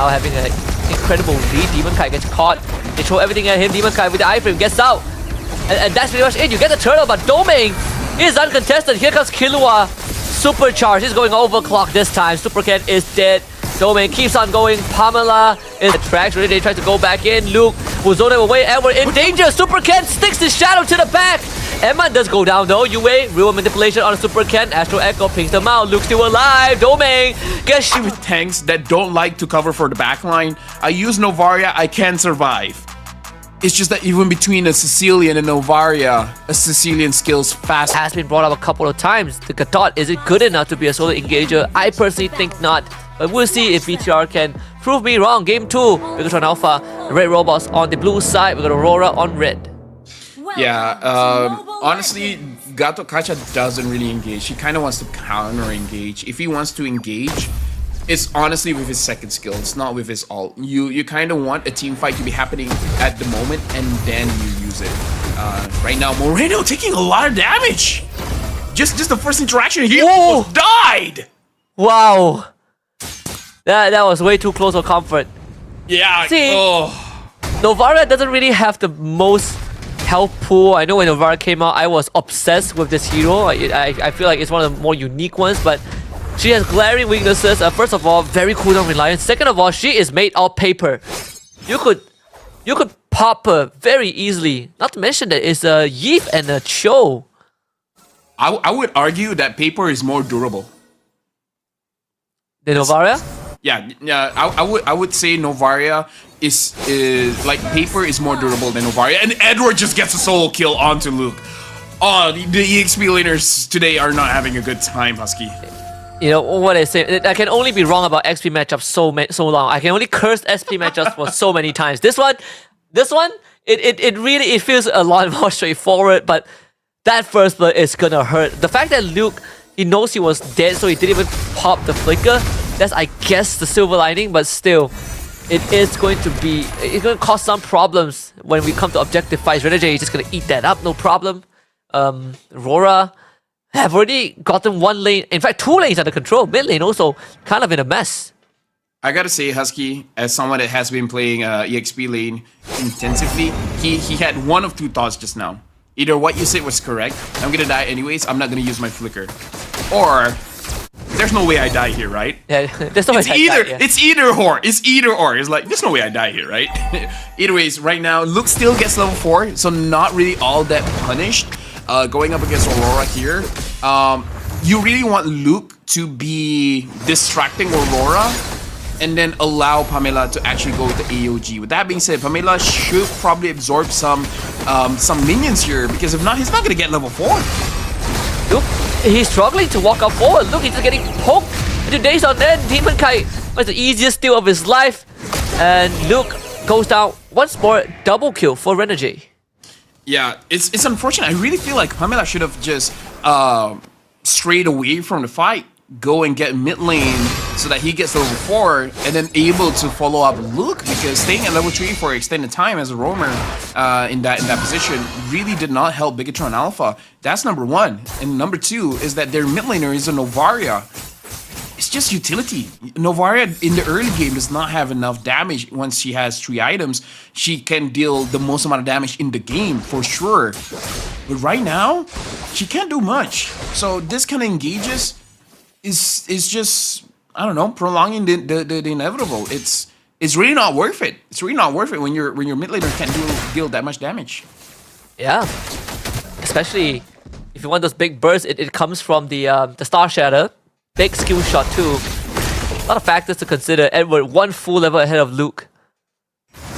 now having an incredible lead. Demon Kai gets caught. They throw everything at him. Demon Kai with the iframe gets out. And that's pretty much it. You get the turtle, but Doming is uncontested. Here comes Killua. Supercharge. He's going overclock this time. Super Ken is dead. Domain keeps on going. Pamela is the tracks. Really, they try to go back in. Luke will zone him away. Edward in danger. Super Ken sticks his shadow to the back. Emma does go down though. Yue, real manipulation on Super Ken. Astro Echo pings them out. Luke still alive. Domain gets shoot. With tanks that don't like to cover for the backline, I use Novaria, I can survive. It's just that even between a Sicilian and Novaria, a Sicilian skills fast. Has been brought up a couple of times. The Gadot, is it good enough to be a solo engager? I personally think not. But we'll see if BTR can prove me wrong. Game 2, Bigetron Alpha, Red Robots on the blue side. We got Aurora on red. Yeah, honestly, Gato Kacha doesn't really engage. He kind of wants to counter engage. If he wants to engage, it's honestly with his second skill. It's not with his ult. You kind of want a team fight to be happening at the moment, and then you use it. Right now, Moreno taking a lot of damage. Just the first interaction, he almost died. Wow, that was way too close for comfort. Yeah. See, Novaria doesn't really have the most health pool. I know when Aurora came out, I was obsessed with this hero. I feel like it's one of the more unique ones, but she has glaring weaknesses. First of all, very cooldown reliant. Second of all, she is made of paper. You could pop her very easily. Not to mention that it's a Yeef and a Cho. I would argue that paper is more durable than Novaria? Yeah, I would say Novaria is like paper is more durable than Novaria, and Edward just gets a solo kill onto Luke. Oh, the EXP laners today are not having a good time, Husky. You know what I say? I can only be wrong about XP matchups so long. I can only curse SP matchups for so many times. This one, it really feels a lot more straightforward. But that first blood is gonna hurt. The fact that Luke, he knows he was dead, so he didn't even pop the flicker. That's, I guess, the silver lining. But still, it's going to cause some problems when we come to objective fights. Renegade is just gonna eat that up, no problem. Aurora have already gotten one lane, in fact 2 lanes under control. Mid lane also kind of in a mess. I gotta say, Husky, as someone that has been playing EXP lane intensively, he had one of 2 thoughts just now. Either what you said was correct, I'm gonna die anyways, I'm not gonna use my flicker. Or, there's no way I die here, right? Yeah, there's no way It's either or. It's either or. It's like, there's no way I die here, right? Either ways, right now, Luke still gets level 4, so not really all that punished. Going up against Aurora here, you really want Luke to be distracting Aurora and then allow Pamela to actually go with the AOG. With that being said, Pamela should probably absorb some minions here, because if not, he's not gonna get level 4. Look, he's struggling to walk up forward. Look, he's just getting poked into days on end. Demon Kai was the easiest steal of his life, and Luke goes down once more. Double kill for Renegade. Yeah, it's unfortunate. I really feel like Pamela should have just strayed away from the fight, go and get mid lane so that he gets level 4 and then able to follow up Luke, because staying at level 3 for extended time as a roamer in that position really did not help Bigetron Alpha. That's number 1. And number 2 is that their mid laner is a Novaria. It's just utility. Novaria in the early game does not have enough damage. Once she has 3 items, she can deal the most amount of damage in the game for sure. But right now, she can't do much. So this kind of engages is just, I don't know, prolonging the inevitable. It's really not worth it. It's really not worth it when your mid laner can't deal that much damage. Yeah, especially if you want those big bursts. It comes from the Star Shatter. Big skill shot too. A lot of factors to consider. Edward 1 full level ahead of Luke.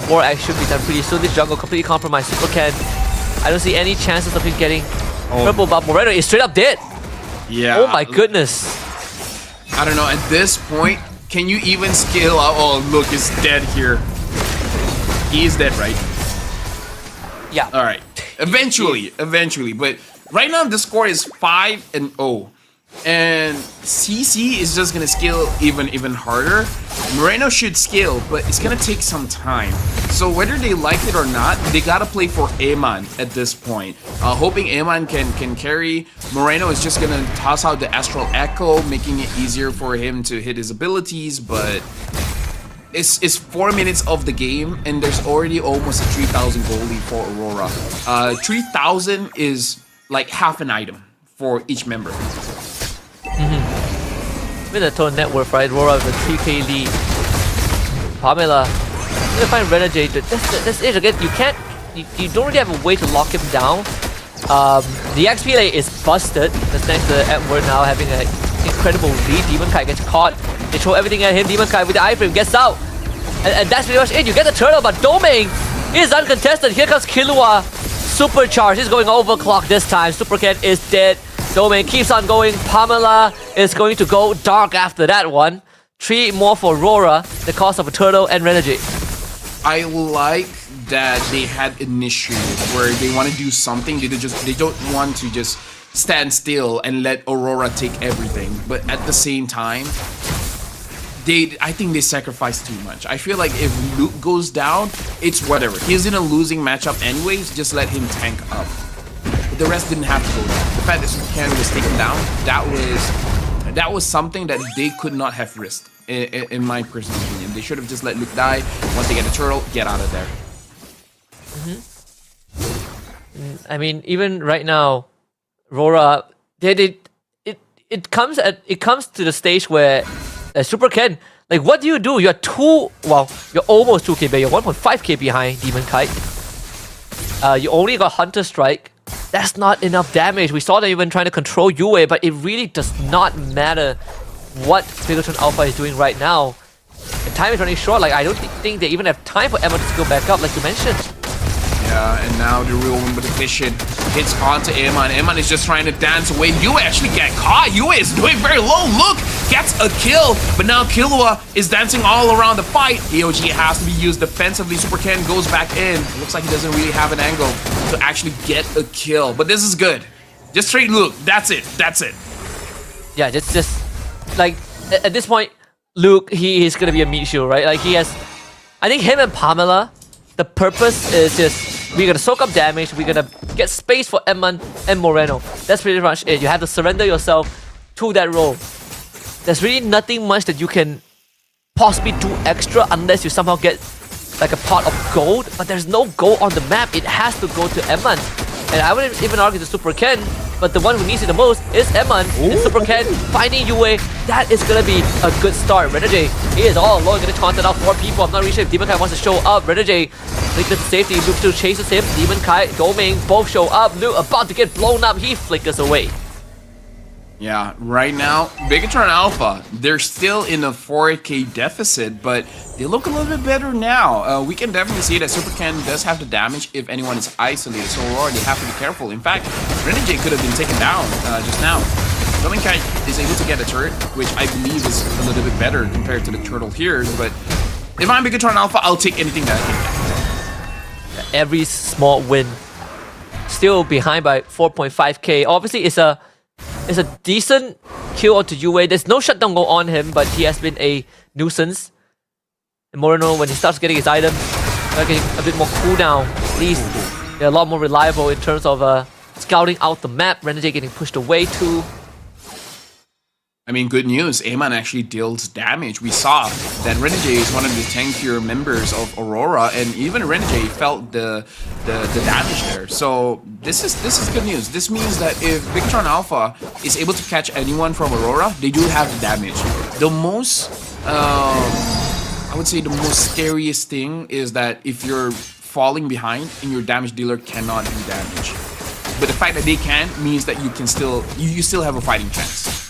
More action should be done pretty soon. This jungle completely compromised. Super Ken, I don't see any chances of him getting purple, but Moreno is straight up dead. Yeah. Oh my goodness. I don't know, at this point, can you even scale out? Oh, look, he's dead here. He is dead, right? Yeah. Alright. Eventually. But right now the score is 5-0. And CC is just gonna scale even harder. Moreno should scale, but it's gonna take some time. So whether they like it or not, they gotta play for Eman at this point. Hoping Eman can carry. Moreno is just gonna toss out the Astral Echo, making it easier for him to hit his abilities, but It's 4 minutes of the game, and there's already almost a 3,000 gold lead for Aurora. 3,000 is like half an item for each member. With the total net worth, right? Aurora with a 3k lead. Pamela, you're gonna find Renegade. That's it again. You don't really have a way to lock him down. The XP lane is busted. That's next to Edward now having an incredible lead. Demon Kite gets caught. They throw everything at him. Demon Kite with the iframe gets out. And that's pretty much it. You get the turtle, but Domain is uncontested. Here comes Killua. Supercharge. He's going overclock this time. Super Ken is dead. Domain keeps on going. Pamela is going to go dark after that one. 3 more for Aurora. The cost of a turtle and Renegade. I like that they had initiative where they want to do something. They don't want to just stand still and let Aurora take everything. But at the same time, I think they sacrificed too much. I feel like if Luke goes down, it's whatever. He's in a losing matchup anyways, just let him tank up. But the rest didn't have to go down. The fact that Supercan was taken down, that was something that they could not have risked, in my personal opinion. They should have just let Luke die. Once they get the turtle, get out of there. I mean, even right now, Aurora, it comes to the stage where Super Ken, like, what do? You're you're almost 2k, but you're 1.5k behind Demon Kite. You only got Hunter Strike. That's not enough damage. We saw them even trying to control Yue, but it really does not matter what Bigetron Alpha is doing right now. The time is running short. Like, I don't think they even have time for Emma to skill back up, like you mentioned. Yeah, and now the real one with the vision hits onto Eman. Eman is just trying to dance away. Yue actually get caught. Yue is doing very low. Look, gets a kill, but now Killua is dancing all around the fight. EOG has to be used defensively. Super Ken goes back in. It looks like he doesn't really have an angle to actually get a kill, but this is good. Just straight Luke. That's it. That's it. Yeah, just like at this point, Luke, he is gonna be a meat shield, right? Like, he has, I think him and Pamela, the purpose is just, we're gonna soak up damage, we're gonna get space for Edmund and Moreno. That's pretty much it. You have to surrender yourself to that role. There's really nothing much that you can possibly do extra unless you somehow get like a pot of gold, but there's no gold on the map. It has to go to Edmund. And I wouldn't even argue to Super Ken, but the one who needs it the most is Edmund. And Super Ken finding Yue. That is gonna be a good start. Renegade, he is all alone, gonna content out 4 people. I'm not really sure if Demon Kite wants to show up. Renegade, Link to safety. Luke still chases him. Demon Kite, Domain, both show up. Luke about to get blown up. He flickers away. Yeah, right now, Bigetron Alpha, they're still in a 4k deficit, but they look a little bit better now. We can definitely see that Super Ken does have the damage if anyone is isolated, so Aurora, they have to be careful. In fact, Renegade could have been taken down just now. Domain Kite is able to get a turret, which I believe is a little bit better compared to the turtle here, but if I'm Bigetron Alpha, I'll take anything that I can get. Every small win. Still behind by 4.5k. Obviously, it's a decent kill onto Yue. There's no shutdown go on him, but he has been a nuisance. And Moreno, when he starts getting his items, getting a bit more cooldown. At least they're a lot more reliable in terms of scouting out the map. Renegade getting pushed away too. I mean, good news. Eman actually deals damage. We saw that Renegade is one of the tankier members of Aurora, and even Renegade felt the damage there. So this is good news. This means that if Bigetron Alpha is able to catch anyone from Aurora, they do have the damage. The most, I would say, the most scariest thing is that if you're falling behind and your damage dealer cannot do damage, but the fact that they can means that you can you still have a fighting chance.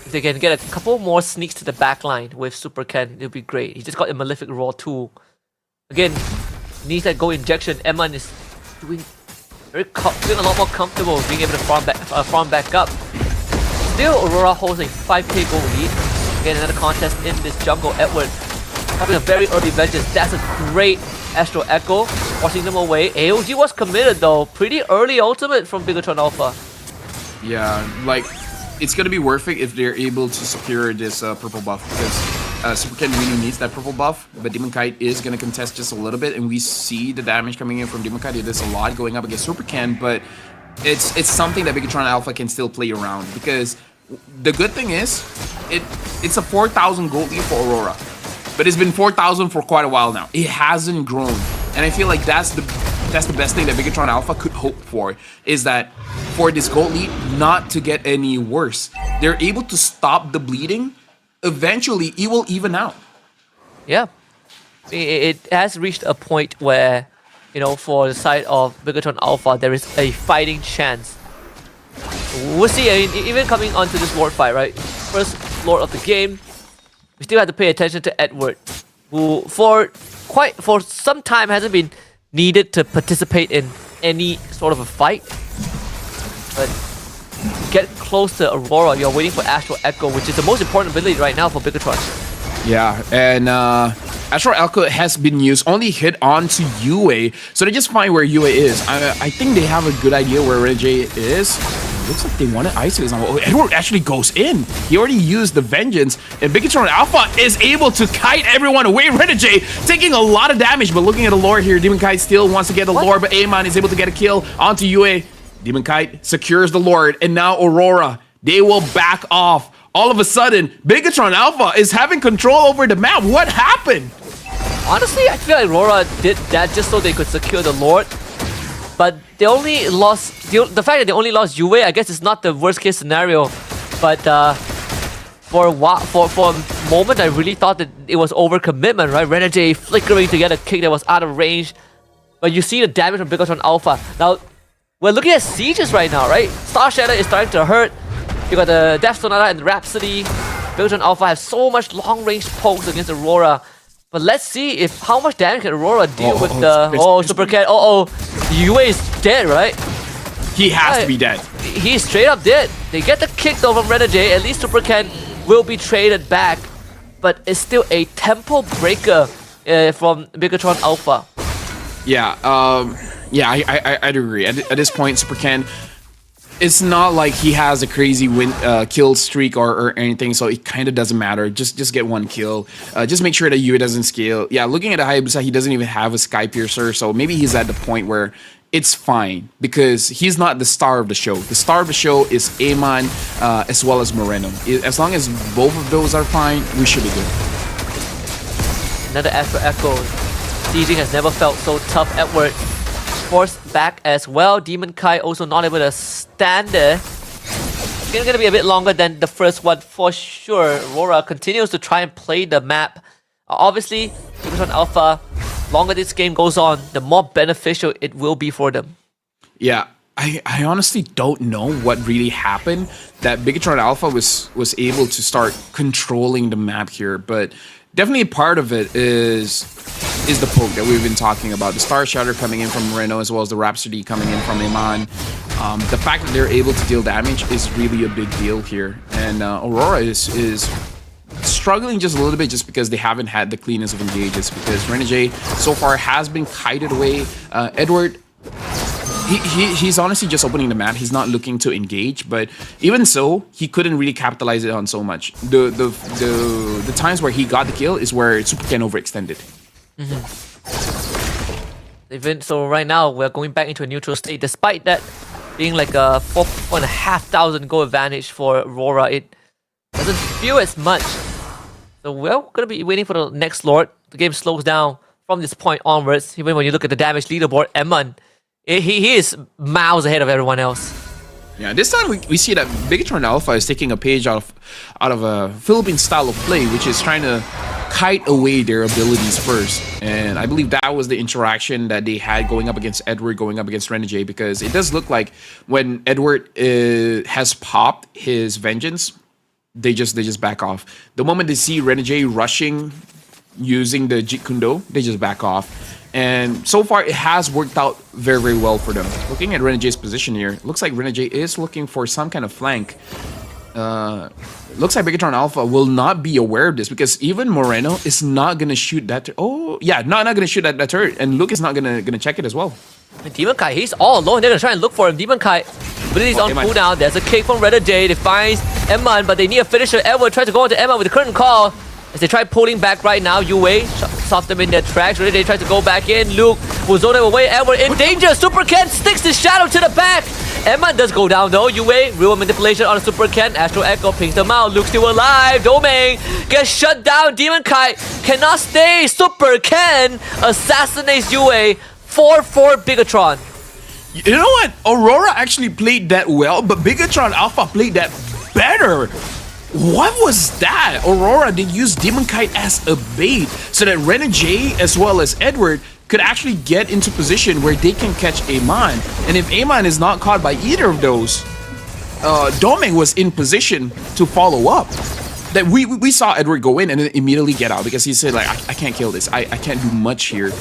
If they can get a couple more sneaks to the backline with Super Ken, it'll be great. He just got a Malefic Roar too. Again, needs that gold injection. Eman is feeling a lot more comfortable being able to farm back up. Still, Aurora holds a 5k gold lead. Again, another contest in this jungle. Edward having a very early vengeance. That's a great Astro Echo, forcing them away. AOG was committed though. Pretty early ultimate from Bigetron Alpha. Yeah, like, it's gonna be worth it if they're able to secure this purple buff, because Super Ken really needs that purple buff, but Demon Kite is gonna contest just a little bit, and we see the damage coming in from Demon Kite. It is a lot going up against Super Ken, but it's something that Bigetron Alpha can still play around, because the good thing is, it's a 4,000 gold lead for Aurora, but it's been 4,000 for quite a while now. It hasn't grown, and I feel like that's the best thing that Bigetron Alpha could hope for, is that for this gold lead not to get any worse. They're able to stop the bleeding. Eventually, it will even out. Yeah, it has reached a point where, you know, for the side of Bigetron Alpha, there is a fighting chance. We'll see. I mean, even coming onto this Lord fight, right? First Lord of the game, we still have to pay attention to Edward, who for some time hasn't been needed to participate in any sort of a fight. But get close to Aurora, you're waiting for Astral Echo, which is the most important ability right now for Bigetron. Yeah, and Astral Echo has been used, only hit onto UA, so they just find where UA is. I think they have a good idea where Renegade is. Looks like they want to isolate someone. Oh, Edward actually goes in. He already used the Vengeance, and Bigetron Alpha is able to kite everyone away. Renegade taking a lot of damage, but looking at the lore here, Demon Kite still wants to get the lore, but Amon is able to get a kill onto UA. Demon Kite secures the Lord, and now Aurora, they will back off. All of a sudden, Bigetron Alpha is having control over the map. What happened? Honestly, I feel like Aurora did that just so they could secure the Lord. But they only lost... The fact that they only lost Yue, I guess it's not the worst case scenario. But for a moment, I really thought that it was overcommitment, right? Renegade flickering to get a kick that was out of range. But you see the damage from Bigetron Alpha. Now, we're looking at sieges right now, right? Star Shadow is starting to hurt. You got the Death Sonata and the Rhapsody. Bigetron Alpha have so much long-range pokes against Aurora. But let's see if how much damage can Aurora deal with the Super Cat. Yue is dead, right? He has to be dead. He's straight up dead. They get the kick though from Renegade. At least Super Cat will be traded back, but it's still a tempo breaker from Bigetron Alpha. Yeah, I'd agree. At this point, Super Ken, it's not like he has a crazy kill streak or anything, so it kind of doesn't matter. Just get one kill. Just make sure that Yue doesn't scale. Yeah, looking at the Hayabusa, he doesn't even have a Sky Piercer, so maybe he's at the point where it's fine because he's not the star of the show. The star of the show is Amon as well as Moreno. As long as both of those are fine, we should be good. Another Astral Echo. Sieging has never felt so tough. Edward forced back as well. Demon Kai also not able to stand there. It's gonna be a bit longer than the first one for sure. Aurora continues to try and play the map. Obviously, Bigetron Alpha, longer this game goes on, the more beneficial it will be for them. Yeah, I honestly don't know what really happened that Bigetron Alpha was able to start controlling the map here, but definitely part of it is the poke that we've been talking about. The Star Shatter coming in from Moreno as well as the Rhapsody coming in from Iman. The fact that they're able to deal damage is really a big deal here. And Aurora is struggling just a little bit just because they haven't had the cleanest of engages, because Renegade so far has been kited away. Edward, he's honestly just opening the map. He's not looking to engage, but even so, he couldn't really capitalize it on so much. The times where he got the kill is where Super Ken overextended. So right now we're going back into a neutral state. Despite that being like a 4,500 goal advantage for Aurora, it doesn't feel as much. So we're gonna be waiting for the next Lord. The game slows down from this point onwards. Even when you look at the damage leaderboard, Eman, he is miles ahead of everyone else. Yeah, this time we see that Bigetron Alpha is taking a page out of a Philippine style of play, which is trying to kite away their abilities first. And I believe that was the interaction that they had going up against Edward, going up against Renegade, because it does look like when Edward has popped his Vengeance, they just back off. The moment they see Renegade rushing using the Jeet Kune Do, they just back off. And so far, it has worked out very, very well for them. Looking at Renegade's position here, it looks like Renegade is looking for some kind of flank. Looks like Bigetron Alpha will not be aware of this, because even Moreno is not going to shoot that. Not going to shoot that turret. And Luke is not going to check it as well. And Demon Kai, he's all alone. They're going to try and look for him. Demon Kai, abilities on cooldown. There's a kick from Renegade. They find Eman, but they need a finisher. Edward tries to go into Eman with the curtain call. As they try pulling back right now, Yue stops them in their tracks. Really, they try to go back in. Luke will zone them away. Edward in danger. Super Ken sticks his shadow to the back. Emma does go down though. Yue, real manipulation on a Super Ken. Astro Echo pings them out. Luke still alive. Domain gets shut down. Demon Kite cannot stay. Super Ken assassinates Yue. 4-4 Bigetron. You know what? Aurora actually played that well, but Bigetron Alpha played that better. What was that? Aurora did use Demon Kite as a bait so that Renegade as well as Edward could actually get into position where they can catch Amon. And if Amon is not caught by either of those, Doming was in position to follow up. That we saw Edward go in and then immediately get out because he said like I can't kill this. I can't do much here.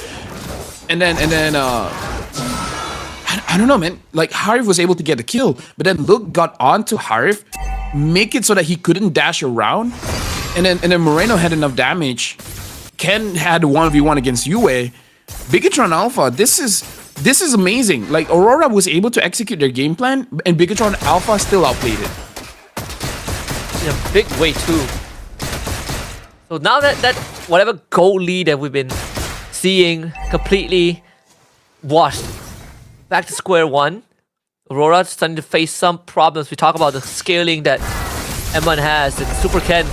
And then I don't know, man. Like Harif was able to get the kill, but then Luke got onto Harif, make it so that he couldn't dash around, and then Moreno had enough damage. Ken had 1v1 against Yue. Bigetron Alpha, this is amazing. Like Aurora was able to execute their game plan, and Bigetron Alpha still outplayed it. In a big way too. So now that whatever goal lead that we've been seeing completely washed, back to square one. Aurora starting to face some problems. We talk about the scaling that M1 has, and Super Ken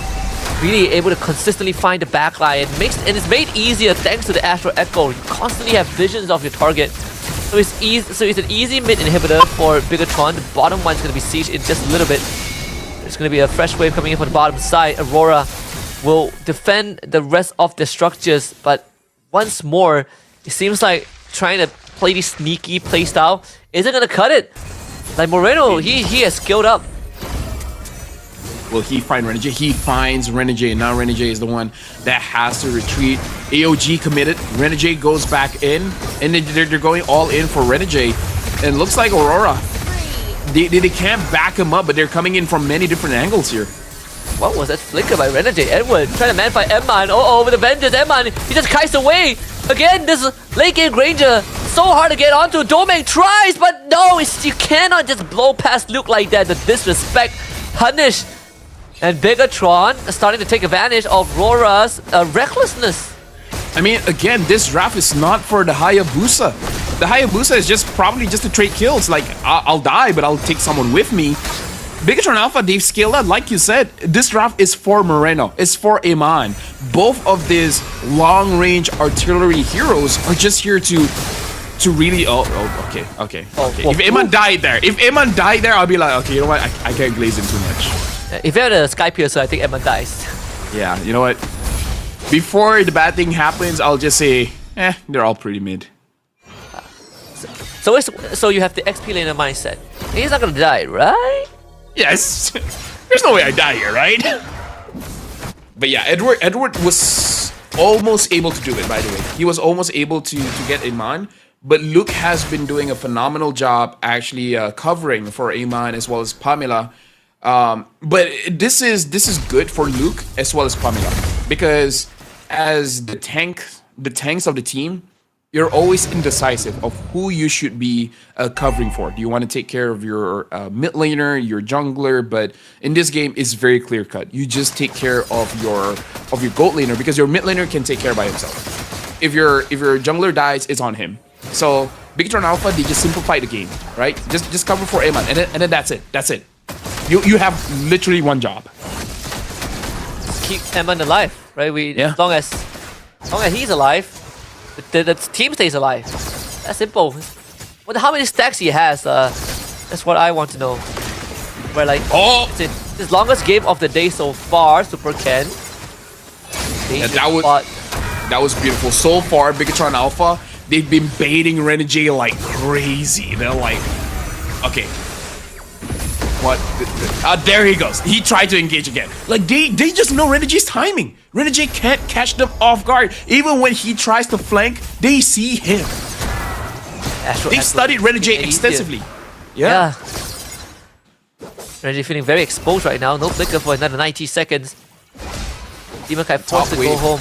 really able to consistently find the backline, and it's made easier thanks to the Astro Echo. You constantly have visions of your target, so it's easy. So it's an easy mid inhibitor for Bigetron. The bottom one's going to be sieged in just a little bit. There's going to be a fresh wave coming in from the bottom side. Aurora will defend the rest of the structures, but once more, it seems like trying to play this sneaky playstyle isn't going to cut it. Like Moreno, he has skilled up. Will he find Renegade? He finds Renegade. Now Renegade is the one that has to retreat. AOG committed. Renegade goes back in, and they're going all in for Renegade. And looks like Aurora, they can't back him up, but they're coming in from many different angles here. What was that flicker by Renegade? Edward trying to man fight Emman. Oh, with the vengeance, Emman, he just kites away. Again, this late game Granger, so hard to get onto. Domain tries, but no, you cannot just blow past Luke like that. The disrespect, punish. And Bigetron starting to take advantage of RORA's recklessness. I mean, again, this draft is not for the Hayabusa. The Hayabusa is just probably just to trade kills. Like, I'll die, but I'll take someone with me. Bigetron Alpha, they've scaled up. Like you said, this draft is for Moreno. It's for Amon. Both of these long-range artillery heroes are just here to really... okay. If Amon died there, I'll be like, okay, you know what? I can't glaze him too much. If you have the Sky Piercer, I think Emma dies. Yeah, you know what? Before the bad thing happens, I'll just say, they're all pretty mid. So you have the XP laner mindset. He's not gonna die, right? Yes. There's no way I die here, right? But yeah, Edward was almost able to do it, by the way. He was almost able to get Amon. But Luke has been doing a phenomenal job actually covering for Amon as well as Pamela. But this is good for Luke as well as Pamela, because as the tanks of the team, you're always indecisive of who you should be covering for. Do you want to take care of your mid laner, your jungler? But in this game, it's very clear cut. You just take care of your gold laner, because your mid laner can take care by himself. If your jungler dies, it's on him. So Bigetron Alpha, they just simplify the game, right? Just cover for Amon, and then that's it. That's it. You have literally one job. Keep Emman alive, right? As long as he's alive, the team stays alive. That's simple. Wonder how many stacks he has. That's what I want to know. Where like, it's his longest game of the day so far. Super Ken. Yeah, that was beautiful. So far, Bigetron Alpha, they've been baiting Renegade like crazy. They're like, okay. What? There he goes. He tried to engage again. Like, they just know Renegade's timing. Renegade can't catch them off guard. Even when he tries to flank, they see him. They studied Renegade extensively. Yeah. Renegade feeling very exposed right now. No flicker for another 90 seconds. Demon Kai forced to go home.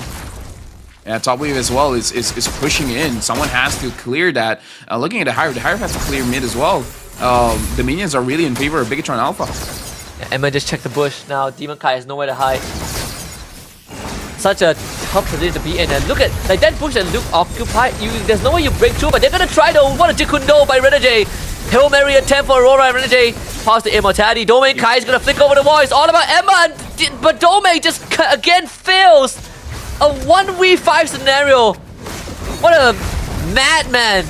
Yeah, top wave as well is pushing in. Someone has to clear that. Looking at the Hiref has to clear mid as well. The minions are really in favor of Bigetron Alpha. Yeah, Emma just checked the bush now. Demon Kai has nowhere to hide. Such a tough position to be in. And look at like that bush that Luke occupied. There's no way you break through, but they're gonna try though. What a Jikundo by Renegade. Hail Mary attempt for Aurora and Renegade. Pass to Immortality. Domain Kai is gonna flick over the wall. It's all about Emma, but Domain just again fails. A 1v5 scenario. What a madman.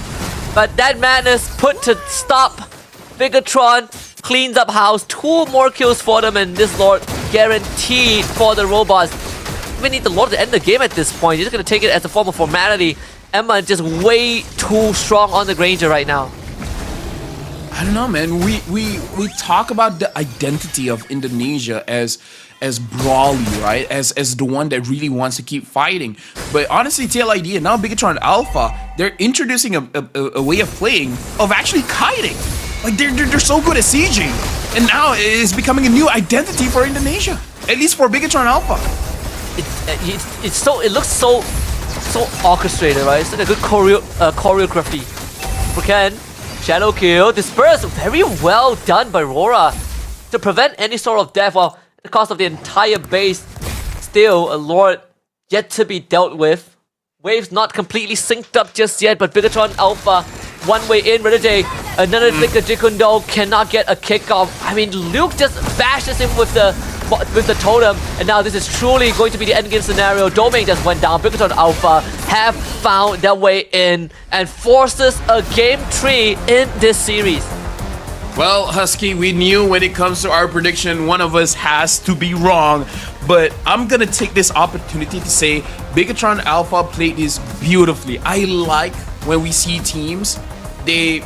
But that madness put to stop. Bigetron cleans up house. 2 more kills for them, and this Lord guaranteed for the robots. We need the Lord to end the game at this point. He's just gonna take it as a form of formality. Emma just way too strong on the Granger right now. I don't know, man. We talk about the identity of Indonesia as brawly, right? As the one that really wants to keep fighting. But honestly, TLID and now Bigetron Alpha, they're introducing a way of playing of actually kiting. Like they're so good at sieging, and now it's becoming a new identity for Indonesia. At least for Bigetron Alpha. It looks so orchestrated, right? It's like a good choreography. Ken, shadow kill, disperse, very well done by RORA to prevent any sort of death. While the cost of the entire base, still a Lord yet to be dealt with. Waves not completely synced up just yet, but Bigetron Alpha, one way in, Renegade, another flicker Jikundo cannot get a kickoff. I mean, Luke just bashes him with the totem, and now this is truly going to be the endgame scenario. Domain just went down. Bigetron Alpha have found their way in and forces a game 3 in this series. Well, Husky, we knew when it comes to our prediction, one of us has to be wrong. But I'm gonna take this opportunity to say Bigetron Alpha played this beautifully. I like when we see teams, they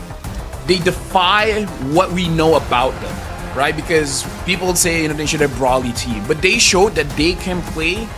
defy what we know about them, right? Because people say Indonesia they're a brawly team, but they showed that they can play